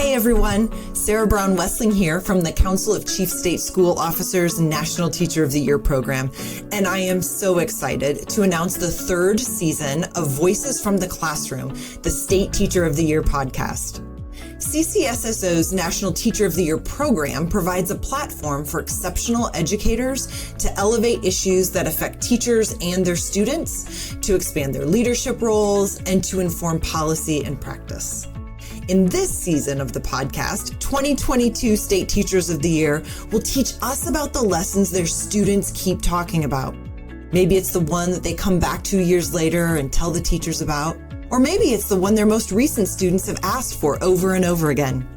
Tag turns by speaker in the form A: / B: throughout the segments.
A: Hi, everyone. Sarah Brown Wessling here from the Council of Chief State School Officers National Teacher of the Year program. And I am so excited to announce the third season of Voices from the Classroom, the State Teacher of the Year podcast. CCSSO's National Teacher of the Year program provides a platform for exceptional educators to elevate issues that affect teachers and their students, to expand their leadership roles, and to inform policy and practice. In this season of the podcast, 2022 State Teachers of the Year will teach us about the lessons their students keep talking about. Maybe it's the one that they come back to years later and tell the teachers about. Or maybe it's the one their most recent students have asked for over and over again.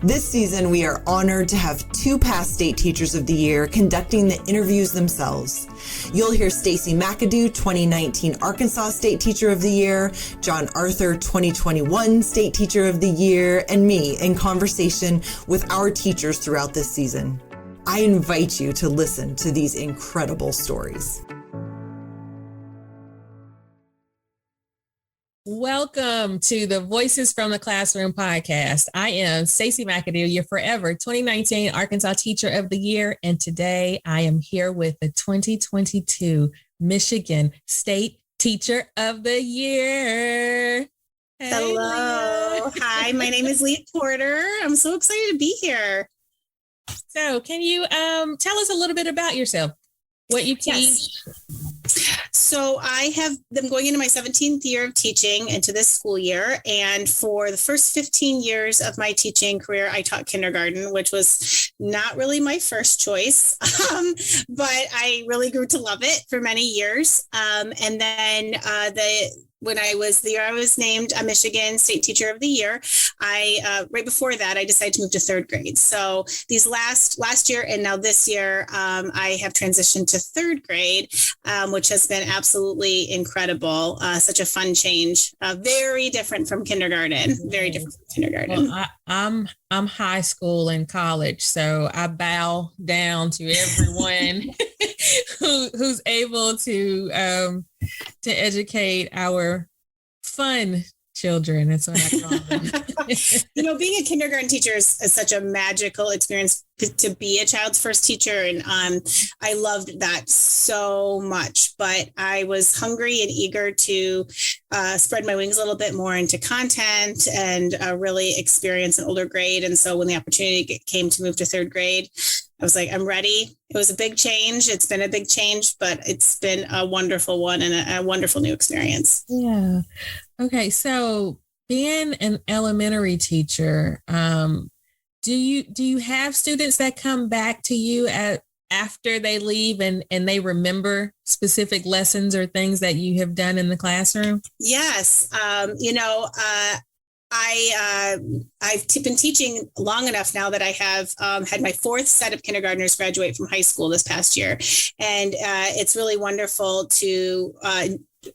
A: This season, we are honored to have two past State Teachers of the Year conducting the interviews themselves. You'll hear Stacy McAdoo, 2019 Arkansas State Teacher of the Year, John Arthur, 2021 State Teacher of the Year, and me in conversation with our teachers throughout this season. I invite you to listen to these incredible stories.
B: Welcome to the Voices from the Classroom podcast. I am Stacy McAdoo, your forever 2019 Arkansas Teacher of the Year. And today I am here with the 2022 Michigan State Teacher of the Year. Hey,
C: hello.
B: Leah.
C: Hi, my name is Leah Porter. I'm so excited to be here.
B: So can you tell us a little bit about yourself? What you teach?
C: Yes. So I have been going into my 17th year of teaching into this school year. And for the first 15 years of my teaching career, I taught kindergarten, which was not really my first choice. But I really grew to love it for many years. And then when I was the year I was named a Michigan State Teacher of the Year, right before that, I decided to move to third grade. So these last year and now this year, I have transitioned to third grade, which has been absolutely incredible. Such a fun change. Very different from kindergarten. Very different from kindergarten.
B: Well, I'm high school and college, so I bow down to everyone who's able to educate our fun children. That's what I call them.
C: Being a kindergarten teacher is such a magical experience to be a child's first teacher. And I loved that so much, but I was hungry and eager to spread my wings a little bit more into content and really experience an older grade. And so when the opportunity came to move to third grade, I was like, I'm ready. It was a big change. It's been a big change, but it's been a wonderful one and a wonderful new experience.
B: Yeah. Okay. So being an elementary teacher, do you have students that come back to you after they leave and they remember specific lessons or things that you have done in the classroom?
C: Yes. I've been teaching long enough now that I have had my fourth set of kindergartners graduate from high school this past year. And it's really wonderful to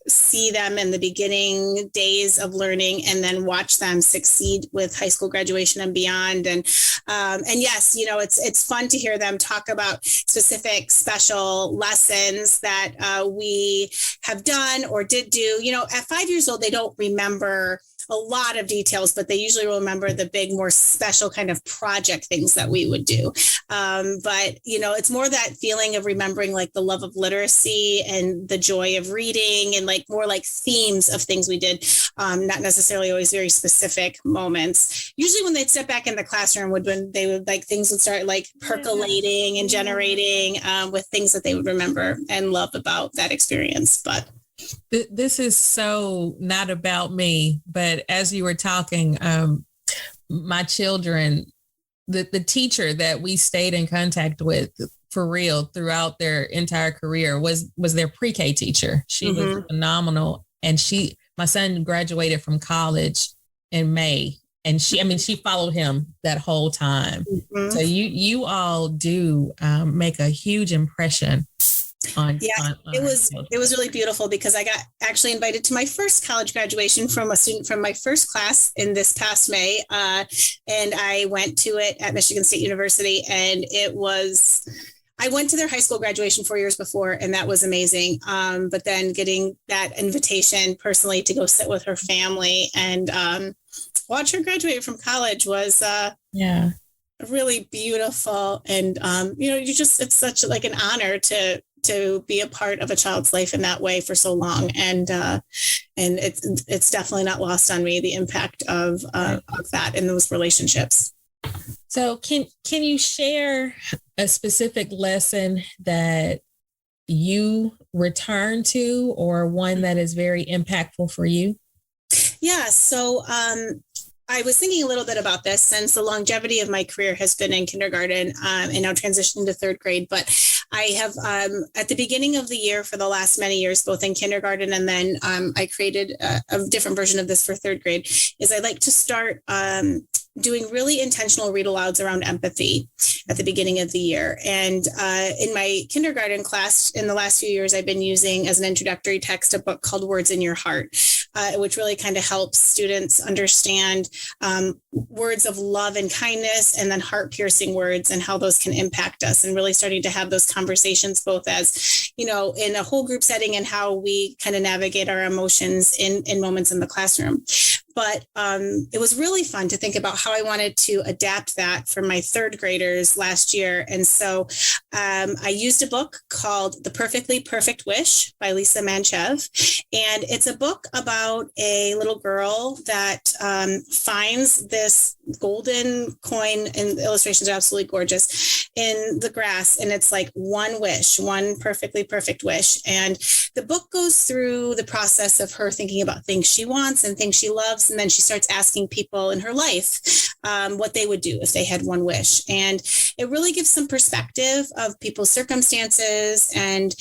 C: see them in the beginning days of learning and then watch them succeed with high school graduation and beyond. And yes, it's fun to hear them talk about specific special lessons that we have done or did do. At 5 years old, they don't remember a lot of details, but they usually remember the big, more special kind of project things that we would do. But it's more that feeling of remembering like the love of literacy and the joy of reading and like more like themes of things we did, not necessarily always very specific moments. Usually when they'd step back in the classroom when they would like things would start like percolating and generating with things that they would remember and love about that experience. But
B: this is so not about me, but as you were talking, my children, the teacher that we stayed in contact with for real throughout their entire career was their pre-K teacher. She was phenomenal. And my son graduated from college in May. And she followed him that whole time. Mm-hmm. So you all do make a huge impression.
C: It was really beautiful because I got actually invited to my first college graduation from a student from my first class in this past May. And I went to it at Michigan State University, and I went to their high school graduation 4 years before, and that was amazing. But then getting that invitation personally to go sit with her family and watch her graduate from college was
B: Yeah.
C: really beautiful. And, it's such like an honor to be a part of a child's life in that way for so long. And it's definitely not lost on me, the impact of that in those relationships.
B: So can you share a specific lesson that you return to, or one that is very impactful for you?
C: Yeah. So I was thinking a little bit about this, since the longevity of my career has been in kindergarten and now transitioning to third grade. But I have, at the beginning of the year for the last many years, both in kindergarten and then I created a different version of this for third grade, is I like to start doing really intentional read alouds around empathy at the beginning of the year. And in my kindergarten class, in the last few years, I've been using as an introductory text a book called Words in Your Heart, which really kind of helps students understand words of love and kindness, and then heart-piercing words and how those can impact us, and really starting to have those conversations both as, in a whole group setting and how we kind of navigate our emotions in moments in the classroom. But it was really fun to think about how I wanted to adapt that for my third graders last year. And so I used a book called The Perfectly Perfect Wish by Lisa Manchev. And it's a book about a little girl that finds this golden coin, and the illustrations are absolutely gorgeous, in the grass. And it's like one wish, one perfectly perfect wish. And the book goes through the process of her thinking about things she wants and things she loves. And then she starts asking people in her life what they would do if they had one wish. And it really gives some perspective of people's circumstances and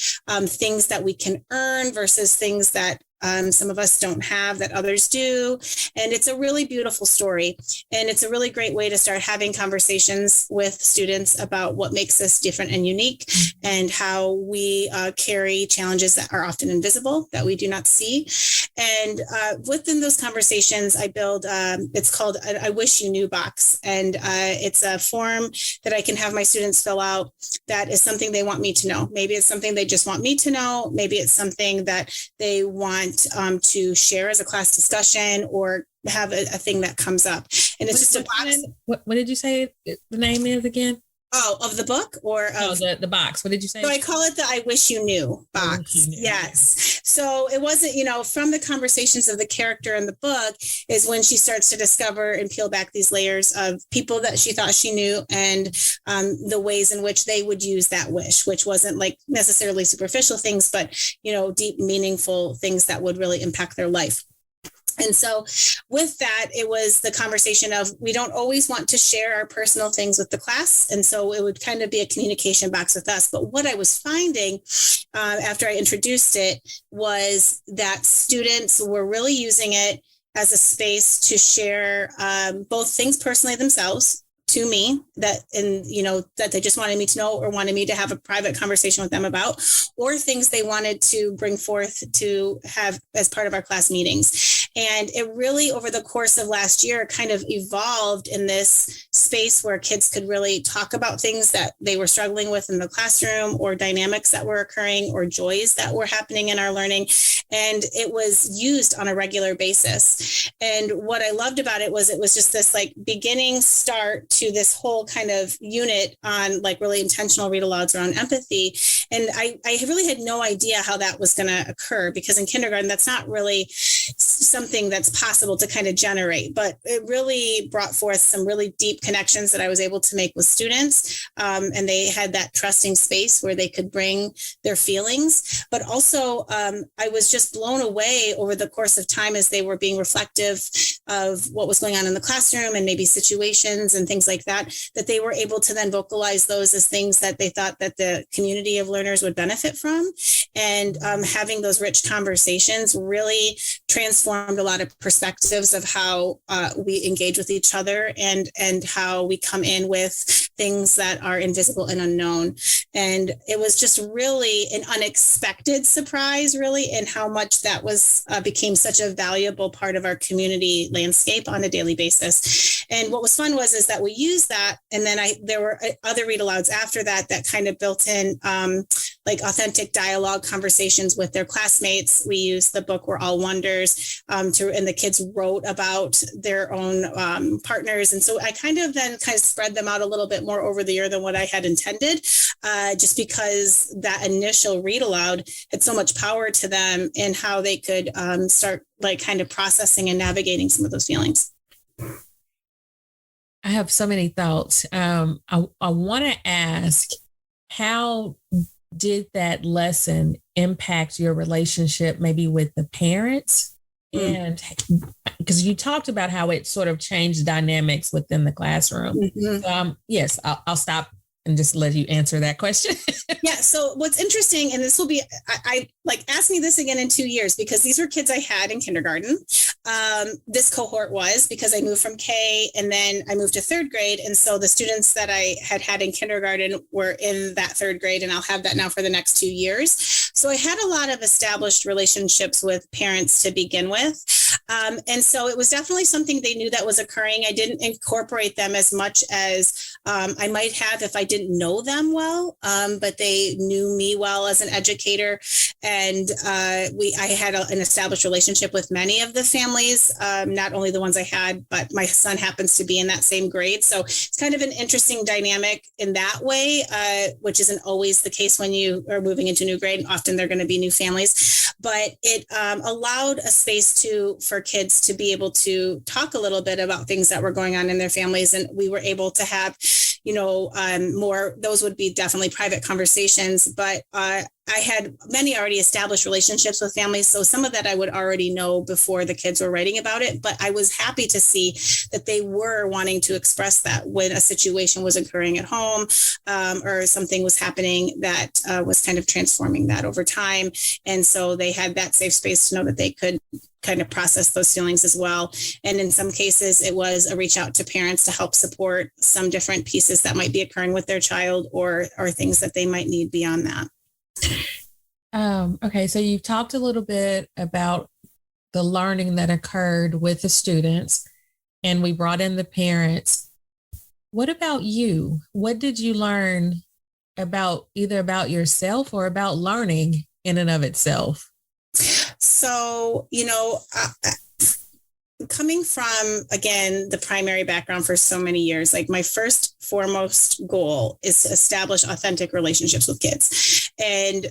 C: things that we can earn versus things that some of us don't have that others do. And it's a really beautiful story. And it's a really great way to start having conversations with students about what makes us different and unique, and how we carry challenges that are often invisible, that we do not see. And within those conversations, I build, it's called I Wish You Knew box. And it's a form that I can have my students fill out that is something they want me to know. Maybe it's something they just want me to know. Maybe it's something that they want to share as a class discussion, or have a thing that comes up. And it's just a box.
B: What did you say the name is again?
C: Oh, of the book, or of
B: the box? What did you say?
C: So I call it the I Wish You Knew box. You knew. Yes. So it wasn't, from the conversations of the character in the book is when she starts to discover and peel back these layers of people that she thought she knew, and the ways in which they would use that wish, which wasn't like necessarily superficial things, but, deep, meaningful things that would really impact their life. And so with that, it was the conversation of, we don't always want to share our personal things with the class. And so it would kind of be a communication box with us. But what I was finding after I introduced it was that students were really using it as a space to share both things personally themselves to me that they just wanted me to know, or wanted me to have a private conversation with them about, or things they wanted to bring forth to have as part of our class meetings. And it really, over the course of last year, kind of evolved in this space where kids could really talk about things that they were struggling with in the classroom, or dynamics that were occurring, or joys that were happening in our learning. And it was used on a regular basis. And what I loved about it was just this like beginning start to this whole kind of unit on like really intentional read alouds around empathy. And I really had no idea how that was going to occur, because in kindergarten, that's not really something that's possible to kind of generate, but it really brought forth some really deep connections that I was able to make with students. And they had that trusting space where they could bring their feelings, but also I was just blown away over the course of time as they were being reflective of what was going on in the classroom, and maybe situations and things like that, that they were able to then vocalize those as things that they thought that the community of learners would benefit from. And having those rich conversations really transformed a lot of perspectives of how we engage with each other, and how we come in with things that are invisible and unknown. And it was just really an unexpected surprise, really, in how much that was became such a valuable part of our community landscape on a daily basis. And what was fun is that we used that, and then there were other read alouds after that kind of built in like authentic dialogue conversations with their classmates. We used the book We're All Wonders and the kids wrote about their own partners. And so I kind of spread them out a little bit more over the year than what I had intended, just because that initial read aloud had so much power to them in how they could start like kind of processing and navigating some of those feelings.
B: I have so many thoughts. I want to ask, how did that lesson impact your relationship maybe with the parents? And because you talked about how it sort of changed dynamics within the classroom. So, yes, I'll stop and just let you answer that question.
C: Yeah. So what's interesting, and this will be, I like, ask me this again in 2 years, because these were kids I had in kindergarten. This cohort was, because I moved from K and then I moved to third grade. And so the students that I had in kindergarten were in that third grade, and I'll have that now for the next 2 years. So I had a lot of established relationships with parents to begin with. And so it was definitely something they knew that was occurring. I didn't incorporate them as much as I might have if I didn't know them well, but they knew me well as an educator. And I had an established relationship with many of the families, not only the ones I had, but my son happens to be in that same grade. So it's kind of an interesting dynamic in that way, which isn't always the case when you are moving into a new grade. Often they're going to be new families, but it allowed a space for kids to be able to talk a little bit about things that were going on in their families. And we were able to have, more, those would be definitely private conversations, but I had many already established relationships with families. So some of that I would already know before the kids were writing about it, but I was happy to see that they were wanting to express that when a situation was occurring at home, or something was happening that was kind of transforming that over time. And so they had that safe space to know that they could kind of process those feelings as well. And in some cases, it was a reach out to parents to help support some different pieces that might be occurring with their child, or things that they might need beyond that.
B: Okay, so you've talked a little bit about the learning that occurred with the students, and we brought in the parents. What about you? What did you learn about yourself or about learning in and of itself?
C: So, coming from, again, the primary background for so many years, like my first foremost goal is to establish authentic relationships with kids. And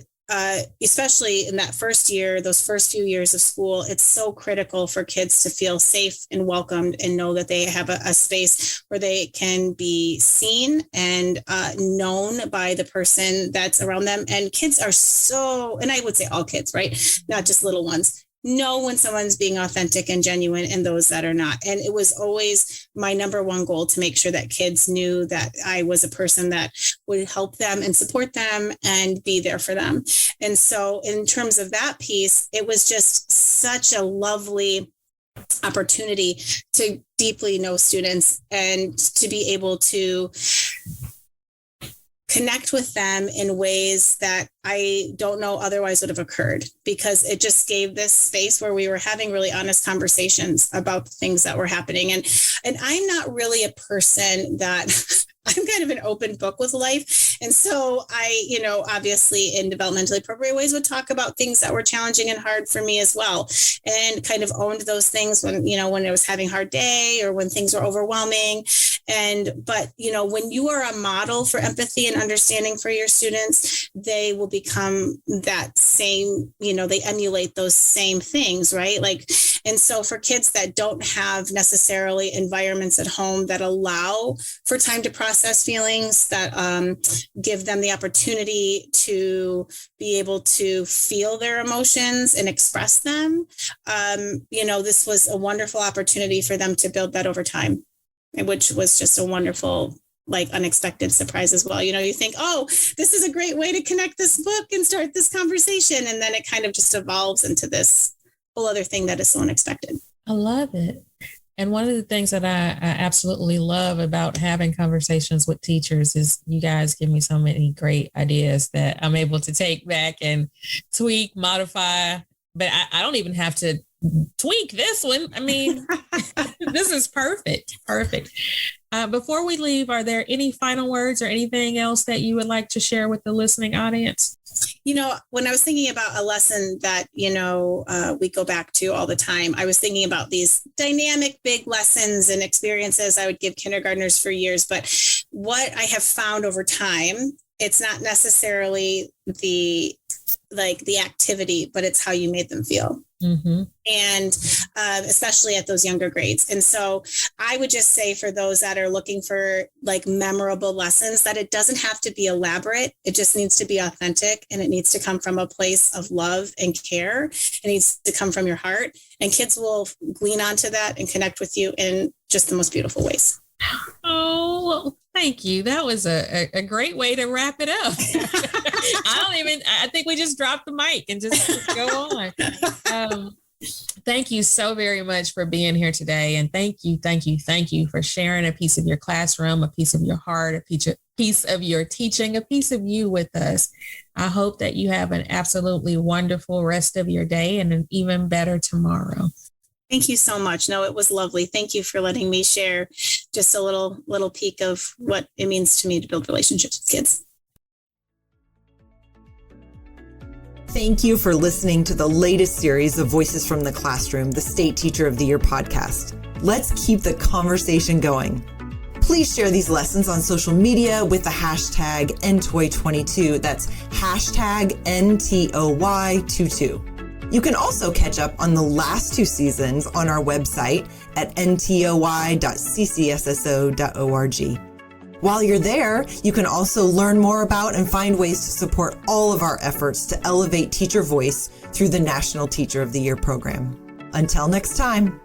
C: especially in that first year, those first few years of school, it's so critical for kids to feel safe and welcomed and know that they have a space where they can be seen and known by the person that's around them. And kids are so, and I would say all kids, right? Not just little ones, know when someone's being authentic and genuine and those that are not. And it was always my number one goal to make sure that kids knew that I was a person that would help them and support them and be there for them. And so in terms of that piece, it was just such a lovely opportunity to deeply know students and to be able to connect with them in ways that I don't know otherwise would have occurred, because it just gave this space where we were having really honest conversations about the things that were happening. And I'm not really a person that I'm kind of an open book with life. And so I, obviously in developmentally appropriate ways would talk about things that were challenging and hard for me as well. And kind of owned those things when I was having a hard day or when things were overwhelming. But when you are a model for empathy and understanding for your students, they will become that same, they emulate those same things, right? And so for kids that don't have necessarily environments at home that allow for time to process feelings, that give them the opportunity to be able to feel their emotions and express them, this was a wonderful opportunity for them to build that over time, which was just a wonderful, unexpected surprise as well. You think, oh, this is a great way to connect this book and start this conversation. And then it kind of just evolves into this whole other thing that is so unexpected.
B: I love it. And one of the things that I absolutely love about having conversations with teachers is you guys give me so many great ideas that I'm able to take back and tweak, modify, but I don't even have to tweak this one. I mean, this is perfect. Perfect. Before we leave, are there any final words or anything else that you would like to share with the listening audience?
C: When I was thinking about a lesson that, we go back to all the time, I was thinking about these dynamic, big lessons and experiences I would give kindergartners for years. But what I have found over time, it's not necessarily the activity, but it's how you made them feel.
B: Mm-hmm.
C: And especially at those younger grades. And so I would just say for those that are looking for like memorable lessons, that it doesn't have to be elaborate. It just needs to be authentic, and it needs to come from a place of love and care. It needs to come from your heart, and kids will glean onto that and connect with you in just the most beautiful ways.
B: Oh, well, thank you. That was a great way to wrap it up. I think we just dropped the mic and just go on. Thank you so very much for being here today. And thank you for sharing a piece of your classroom, a piece of your heart, a piece of your teaching, a piece of you with us. I hope that you have an absolutely wonderful rest of your day and an even better tomorrow.
C: Thank you so much. No, it was lovely. Thank you for letting me share just a little peek of what it means to me to build relationships with kids.
A: Thank you for listening to the latest series of Voices from the Classroom, the State Teacher of the Year podcast. Let's keep the conversation going. Please share these lessons on social media with the hashtag NTOY22. That's hashtag NTOY22. You can also catch up on the last 2 seasons on our website at ntoy.ccsso.org. While you're there, you can also learn more about and find ways to support all of our efforts to elevate teacher voice through the National Teacher of the Year program. Until next time.